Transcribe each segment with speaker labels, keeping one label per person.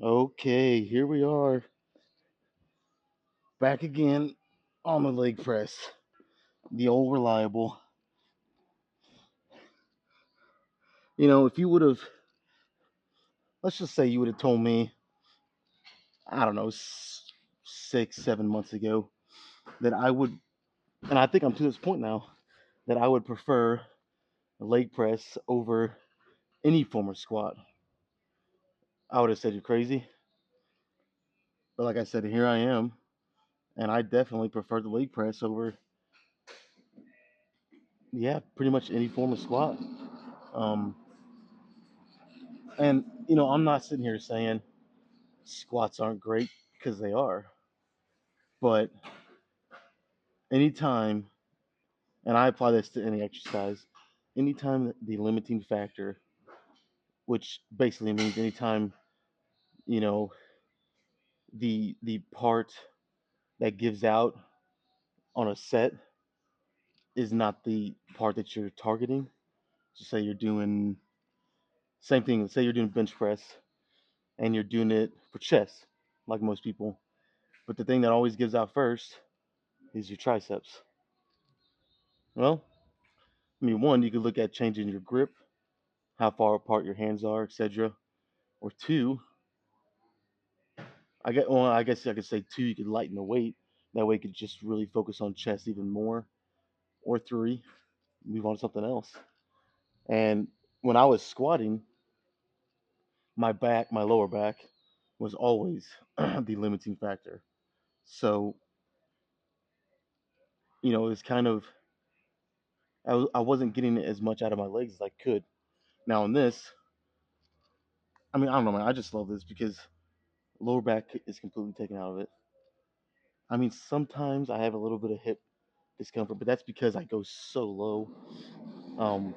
Speaker 1: Okay, here we are, back again on the leg press. The old reliable. If you would have, let's just say you would have told me, I don't know, 6, 7 months ago that I would, and I think I'm to this point now, that I would prefer a leg press over any form of squat, I would have said you're crazy. But like I said, here I am, and I definitely prefer the leg press over, yeah, pretty much any form of squat. Um, and I'm not sitting here saying squats aren't great because they are. But anytime, and I apply this to any exercise, anytime the limiting factor, which basically means anytime, you know, the part that gives out on a set is not the part that you're targeting. So say you're doing same thing, say you're doing bench press and you're doing it for chest, like most people. But the thing that always gives out first is your triceps. Well, I mean, one, you could look at changing your grip, how far apart your hands are, etc. Or two, I guess I could say two, you could lighten the weight. That way, you could just really focus on chest even more. Or three, move on to something else. And when I was squatting, my lower back, was always the limiting factor. So it's kind of I wasn't getting as much out of my legs as I could. Now in this, I mean, I don't know, man. I just love this because lower back is completely taken out of it. I mean, sometimes I have a little bit of hip discomfort, but that's because I go so low, um,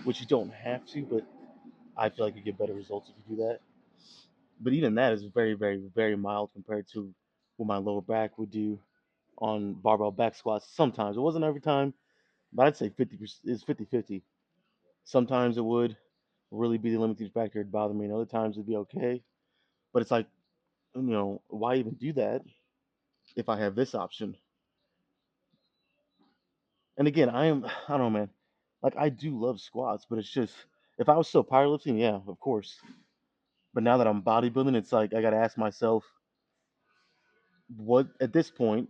Speaker 1: which you don't have to, but I feel like you get better results if you do that. But even that is very, very, very mild compared to what my lower back would do on barbell back squats. Sometimes it wasn't every time, but I'd say 50% is 50-50. Sometimes it would really be the limiting factor. It'd bother me, and other times it'd be okay. But it's like, why even do that if I have this option? And again, I don't know, man. Like I do love squats, but it's just if I was still powerlifting, yeah, of course. But now that I'm bodybuilding, it's like I gotta ask myself, what at this point,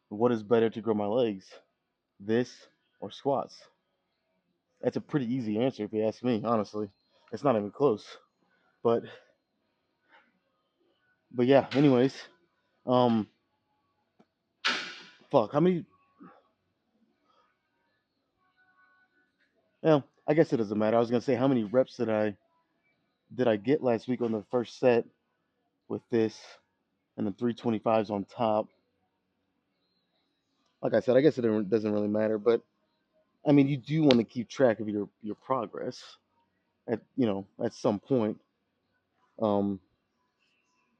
Speaker 1: what is better to grow my legs, this or squats? That's a pretty easy answer if you ask me, honestly. It's not even close. But yeah. Anyways, um, fuck. How many? Well, I guess it doesn't matter. I was gonna say how many reps did I get last week on the first set with this and the 325s on top. Like I said, I guess it doesn't really matter, but I mean, you do want to keep track of your progress at some point. Um,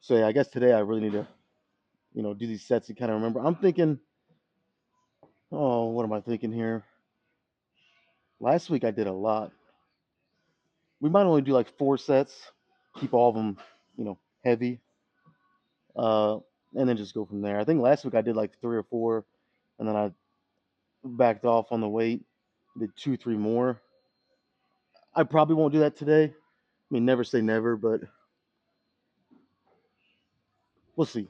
Speaker 1: so yeah, I guess today I really need to do these sets and kind of remember. I'm thinking, oh, what am I thinking here? Last week I did a lot. We might only do like 4 sets, keep all of them, heavy, uh, and then just go from there. I think last week I did like 3 or 4, and then I backed off on the weight, did 2, 3 more. I probably won't do that today. I mean, never say never, but we'll see.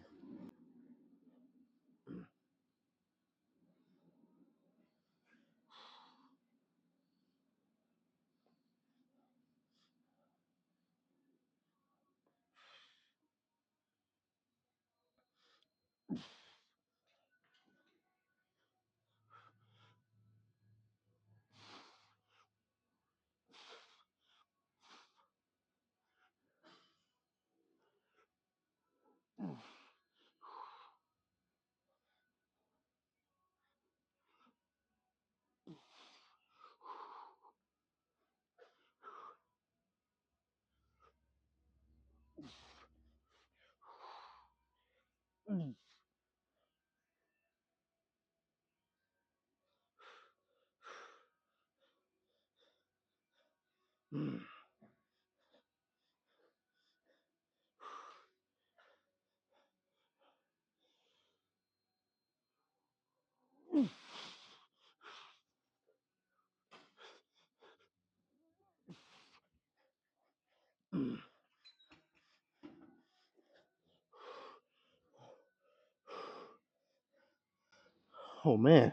Speaker 1: Oh man,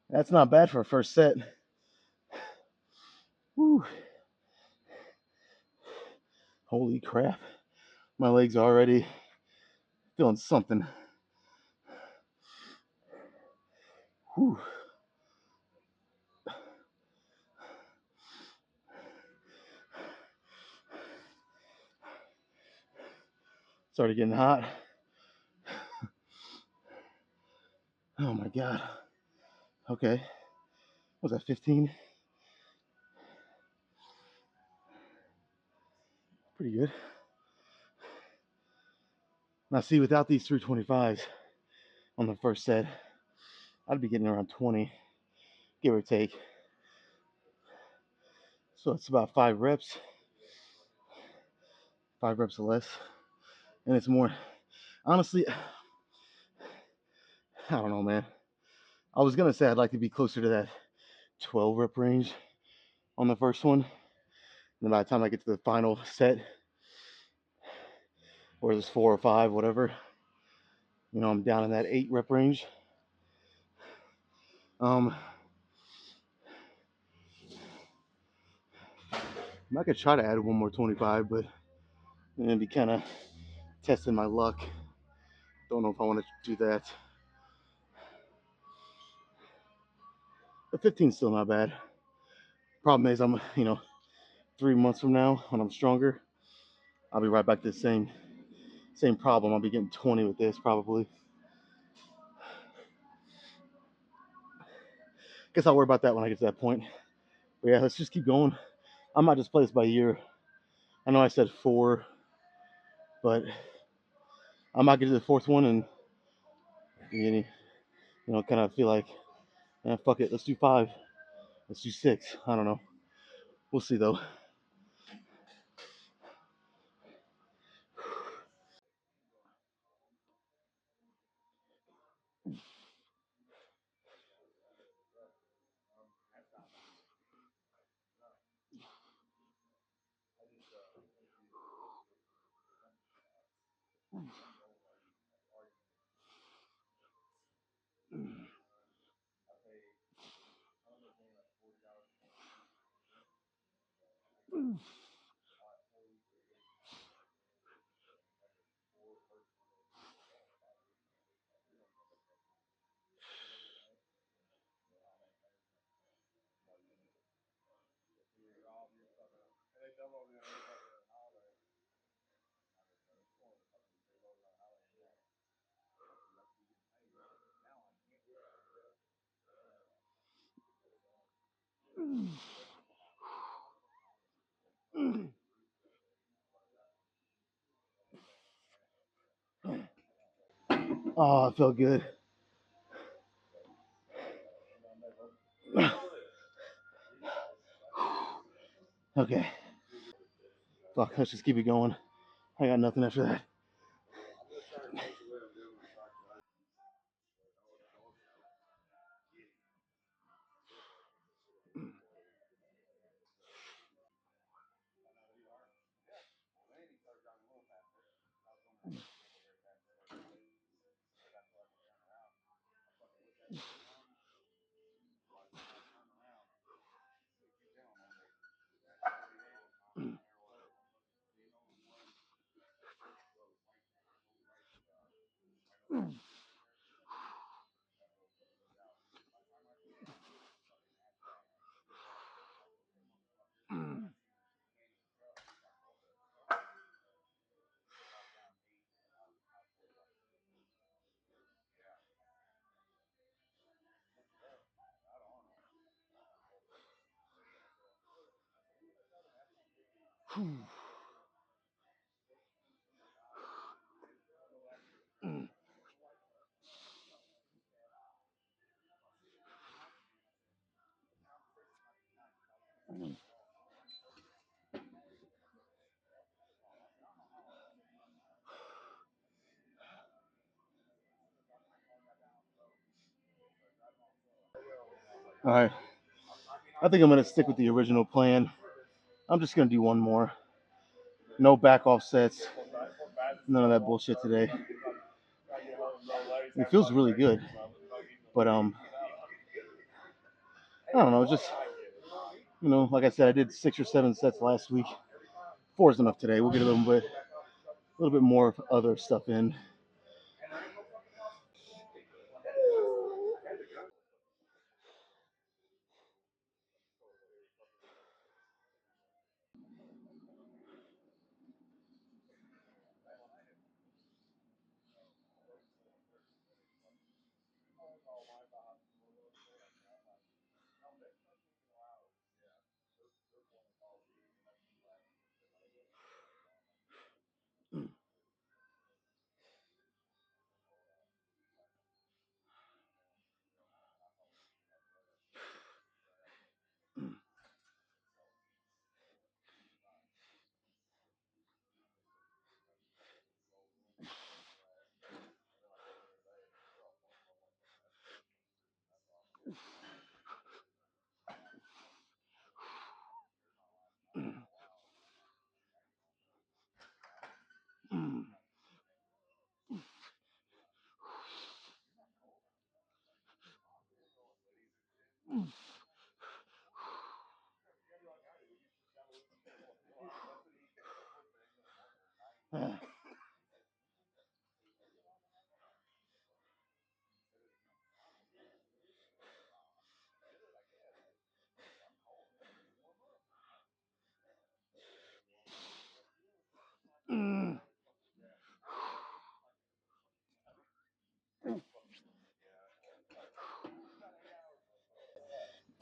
Speaker 1: that's not bad for a first set. Whew. Holy crap. My legs are already feeling something. Whew. Started getting hot. Oh my god. Okay. Was that 15? Pretty good. Now, see, without these 325s on the first set, I'd be getting around 20, give or take. So it's about 5 reps or less. And it's more, honestly, I don't know, man. I was going to say I'd like to be closer to that 12 rep range on the first one. And by the time I get to the final set, or there's 4 or 5, whatever, I'm down in that 8 rep range. I'm not gonna try to add one more 25, but I'm gonna be kind of testing my luck. Don't know if I want to do that. But 15's still not bad. Problem is, I'm 3 months from now when I'm stronger, I'll be right back to the same problem. I'll be getting 20 with this probably. Guess I'll worry about that when I get to that point. But yeah, let's just keep going. I might just play this by year. I know I said 4, but I might get to the 4th one and kind of feel like, fuck it, let's do 5, let's do 6. I don't know. We'll see though. Oh, it felt good. Okay. Fuck, let's just keep it going. I got nothing after that. All right. I think I'm going to stick with the original plan. I'm just going to do one more. No back off sets. None of that bullshit today. It feels really good. But I don't know. Just like I said, I did 6 or 7 sets last week. Four is enough today. We'll get a little bit more of other stuff in.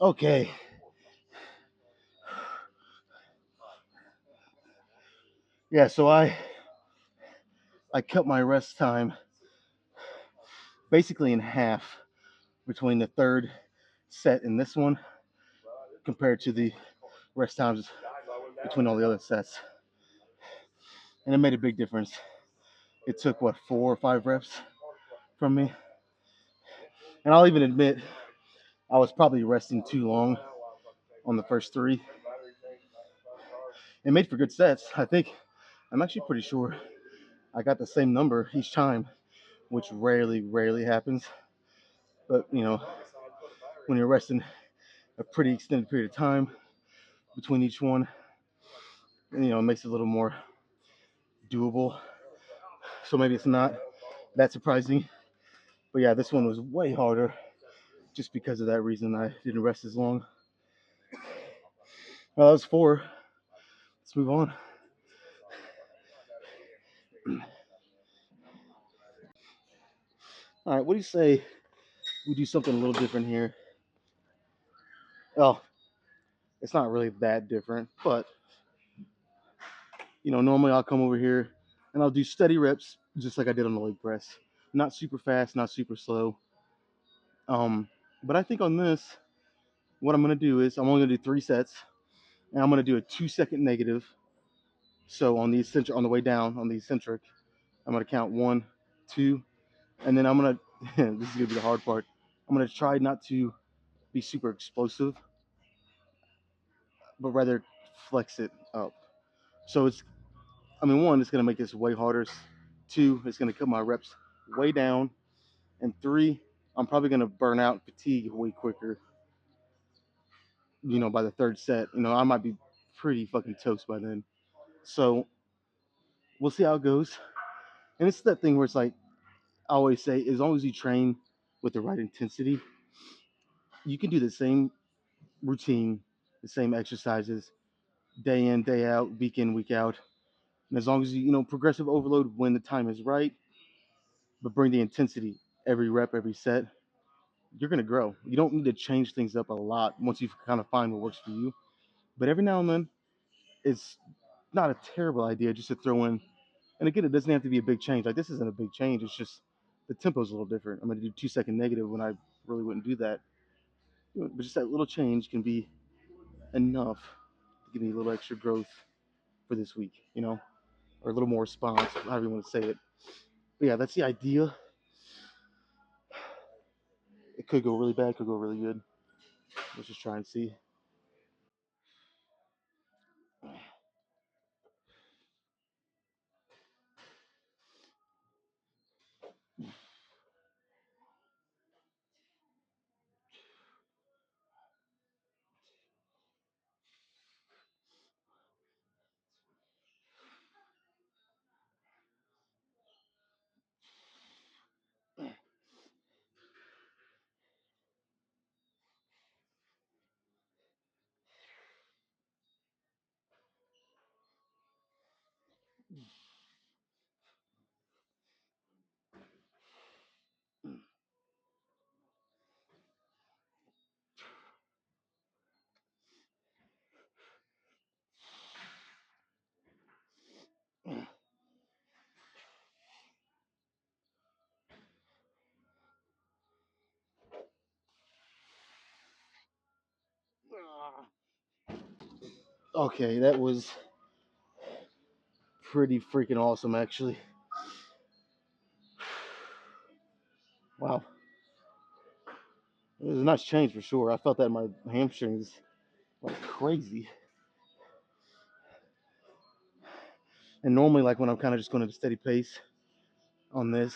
Speaker 1: Okay. Yeah. So I cut my rest time basically in half between the third set and this one compared to the rest times between all the other sets, and it made a big difference. It took what 4 or 5 reps from me, and I'll even admit I was probably resting too long on the first three. It made for good sets. I'm actually pretty sure I got the same number each time, which rarely happens. But when you're resting a pretty extended period of time between each one, it makes it a little more doable. So maybe it's not that surprising. But yeah, this one was way harder just because of that reason. I didn't rest as long. Well, that was four. Let's move on. All right, what do you say we do something a little different here? Oh, it's not really that different, but normally I'll come over here and I'll do steady reps just like I did on the leg press. Not super fast, not super slow. But I think on this, what I'm gonna do is I'm only gonna do 3 sets, and I'm gonna do a 2 second negative. So on the eccentric, on the way down on the eccentric, I'm gonna count 1, 2, and then I'm gonna. This is gonna be the hard part. I'm gonna try not to be super explosive, but rather flex it up. So one, it's gonna make this way harder. Two, it's gonna cut my reps way down, and three, I'm probably gonna burn out fatigue way quicker. By the third set, I might be pretty fucking toast by then. So we'll see how it goes. And it's that thing where it's like I always say, as long as you train with the right intensity, you can do the same routine, the same exercises, day in, day out, week in, week out. And as long as progressive overload when the time is right, but bring the intensity every rep, every set, you're gonna grow. You don't need to change things up a lot once you kind of find what works for you. But every now and then, it's not a terrible idea just to throw in. And again, it doesn't have to be a big change. Like this isn't a big change. It's just the tempo is a little different. I'm gonna do 2 second negative when I really wouldn't do that. But just that little change can be enough to give me a little extra growth for this week, or a little more response, however you want to say it. But yeah, that's the idea. It could go really bad, could go really good. Let's just try and see. Okay, that was pretty freaking awesome, actually. Wow, it was a nice change for sure. I felt that in my hamstrings like crazy. And normally, like when I'm kind of just going at a steady pace on this,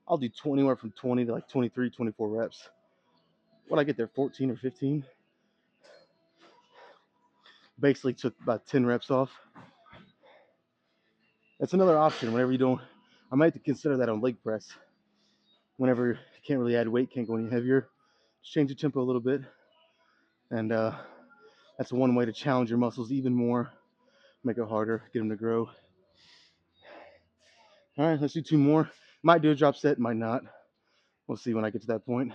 Speaker 1: I'll do 20, anywhere from 20 to like 23, 24 reps. When I get there, 14 or 15. Basically took about 10 reps off. That's another option whenever you don't. I might have to consider that on leg press. Whenever you can't really add weight, can't go any heavier, just change the tempo a little bit. And that's one way to challenge your muscles even more, make it harder, get them to grow. All right, let's do two more. Might do a drop set, might not. We'll see when I get to that point.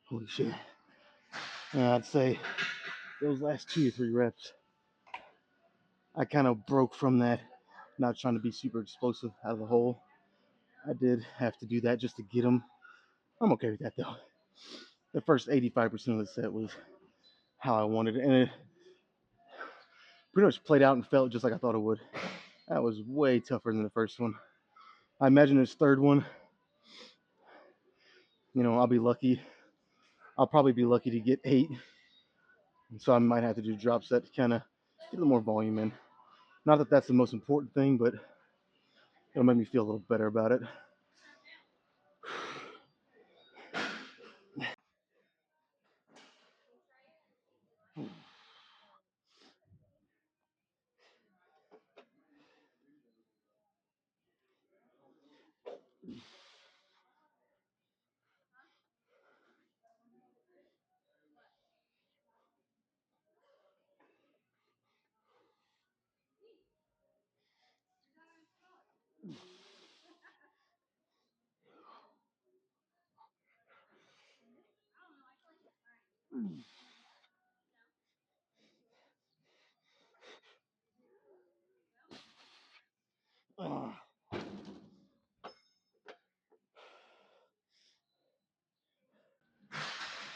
Speaker 1: Holy shit. I'd say those last 2 or 3 reps, I kind of broke from that, not trying to be super explosive out of the hole. I did have to do that just to get them. I'm okay with that though. The first 85% of the set was how I wanted it, and it pretty much played out and felt just like I thought it would. That was way tougher than the first one. I imagine this third one, I'll be lucky. I'll probably be lucky to get 8. So I might have to do drop set to kind of get a little more volume in. Not that that's the most important thing, but it'll make me feel a little better about it.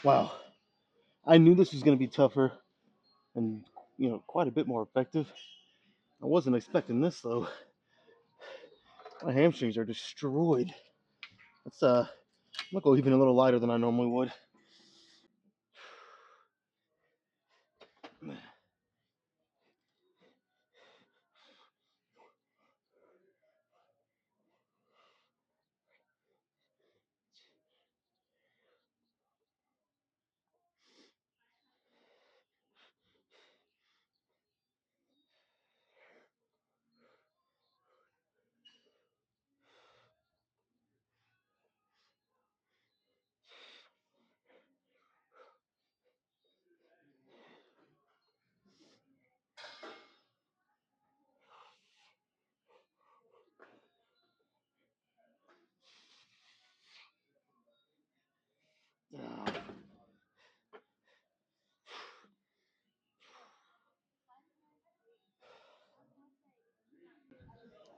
Speaker 1: Wow. I knew this was going to be tougher and, quite a bit more effective. I wasn't expecting this though. My hamstrings are destroyed. It's I'm gonna go even a little lighter than I normally would.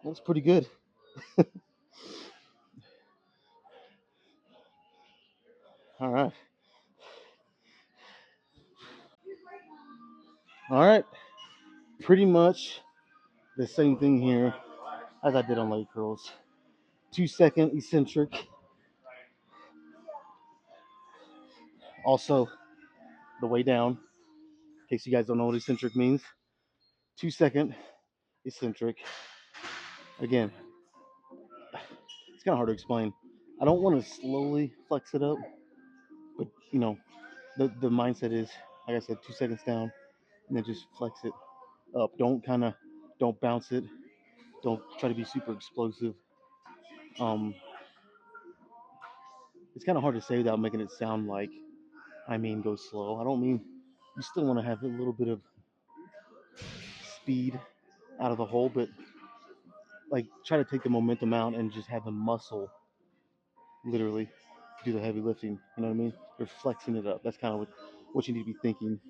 Speaker 1: That's pretty good. All right. All right. Pretty much the same thing here as I did on leg curls. 2 second eccentric. Also, the way down, in case you guys don't know what eccentric means. 2 second eccentric. Again, it's kind of hard to explain. I don't want to slowly flex it up, but the mindset is, like I said, 2 seconds down, and then just flex it up. Don't bounce it. Don't try to be super explosive. Um, it's kind of hard to say without making it sound like go slow. I don't mean you still want to have a little bit of speed out of the hole, but like try to take the momentum out and just have the muscle literally do the heavy lifting. You know what I mean? You're flexing it up. That's kind of what you need to be thinking.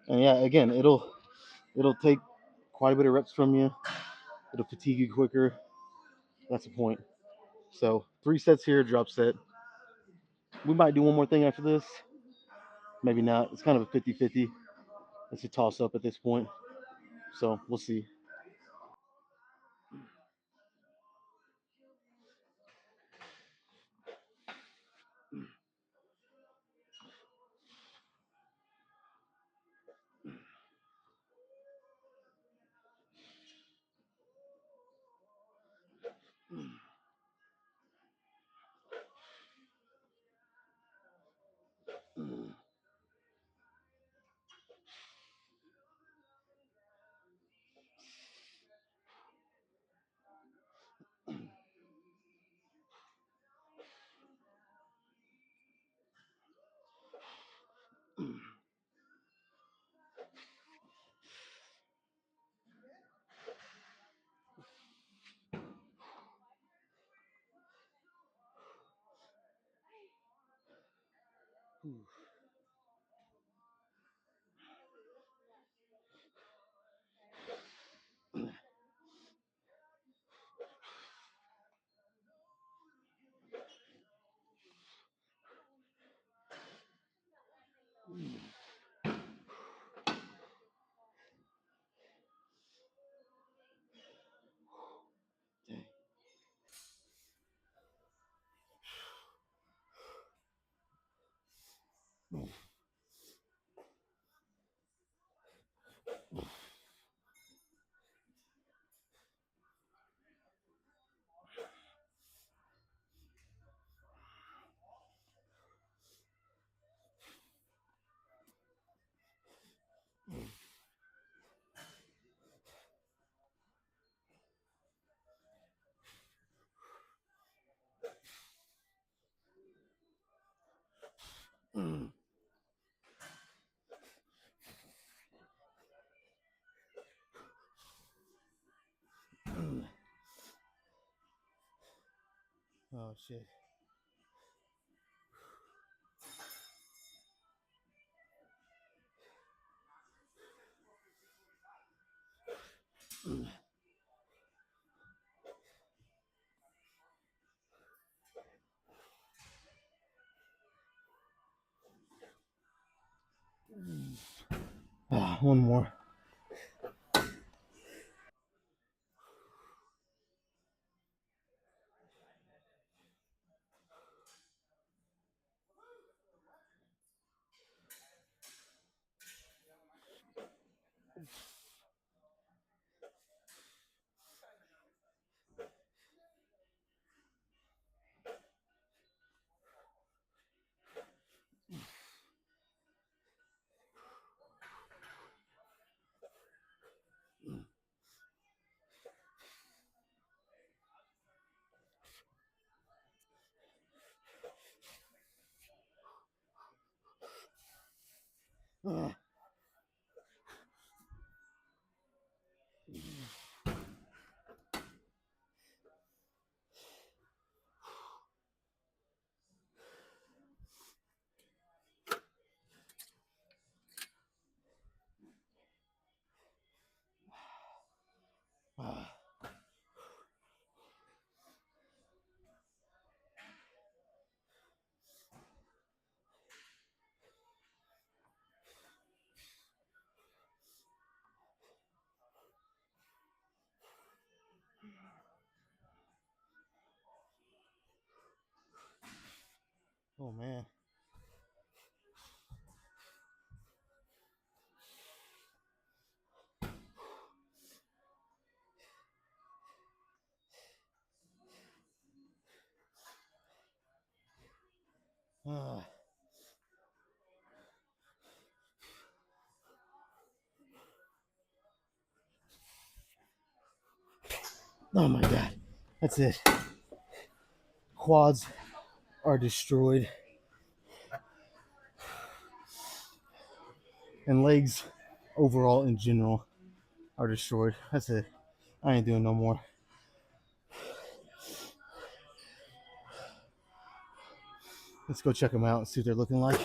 Speaker 1: And yeah, again, it'll take quite a bit of reps from you. It'll fatigue you quicker. That's the point. So 3 sets here, drop set. We might do one more thing after this. Maybe not. It's kind of a 50-50. It's a toss up at this point. So we'll see. Oh shit. One more. Oh man. Ah. Oh my god. That's it. Quads are destroyed. And legs overall in general are destroyed. That's it. I ain't doing no more. Let's go check them out and see what they're looking like.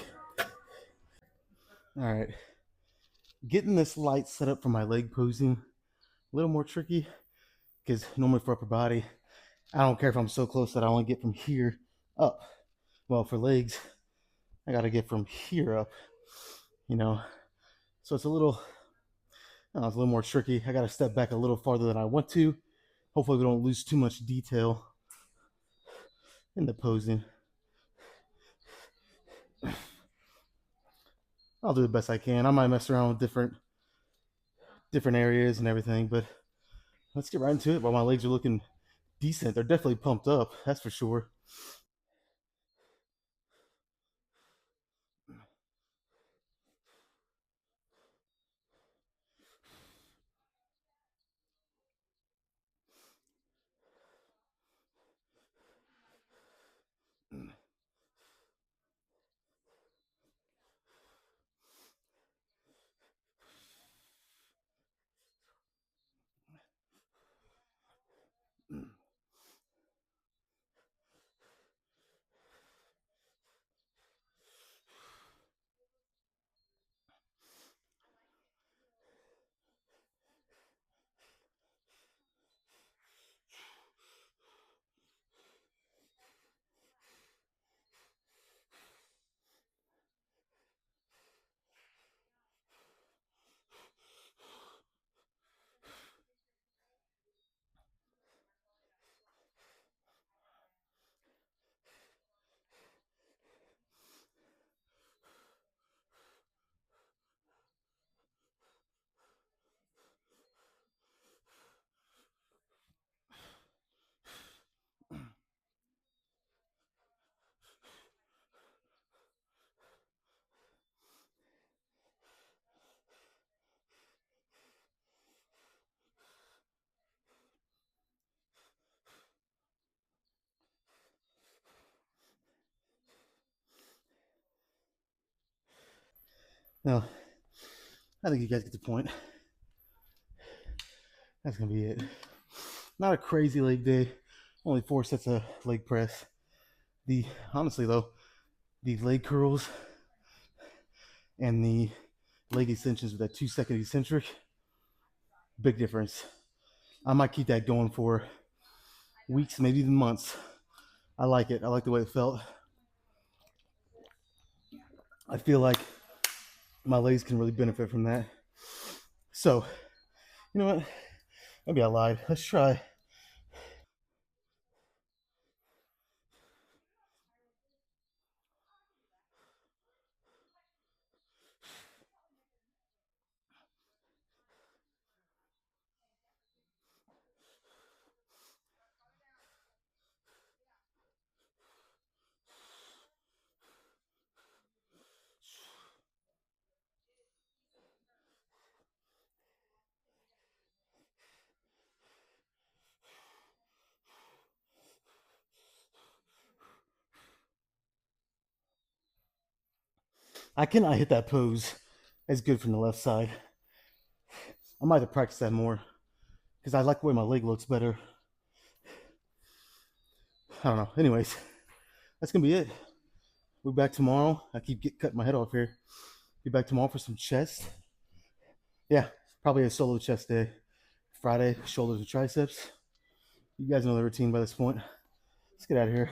Speaker 1: All right. Getting this light set up for my leg posing a little more tricky because normally for upper body, I don't care if I'm so close that I only get from here up. Well, for legs, I got to get from here up, you know. So it's a little, it's a little more tricky. I got to step back a little farther than I want to. Hopefully, we don't lose too much detail in the posing. I'll do the best I can. I might mess around with different areas and everything, but let's get right into it. While my legs are looking decent, they're definitely pumped up. That's for sure. Now, I think you guys get the point. That's gonna be it. Not a crazy leg day. Only 4 sets of leg press. The honestly though, the leg curls and the leg extensions with that 2 second eccentric, big difference. I might keep that going for weeks, maybe even months. I like it. I like the way it felt. I feel like my legs can really benefit from that. So, you know what? Maybe I lied. Let's try. I cannot hit that pose as good from the left side. I might have to practice that more because I like the way my leg looks better. I don't know. Anyways, that's gonna be it. We'll be back tomorrow. I keep cutting my head off here. Be back tomorrow for some chest. Yeah, probably a solo chest day. Friday, shoulders and triceps. You guys know the routine by this point. Let's get out of here.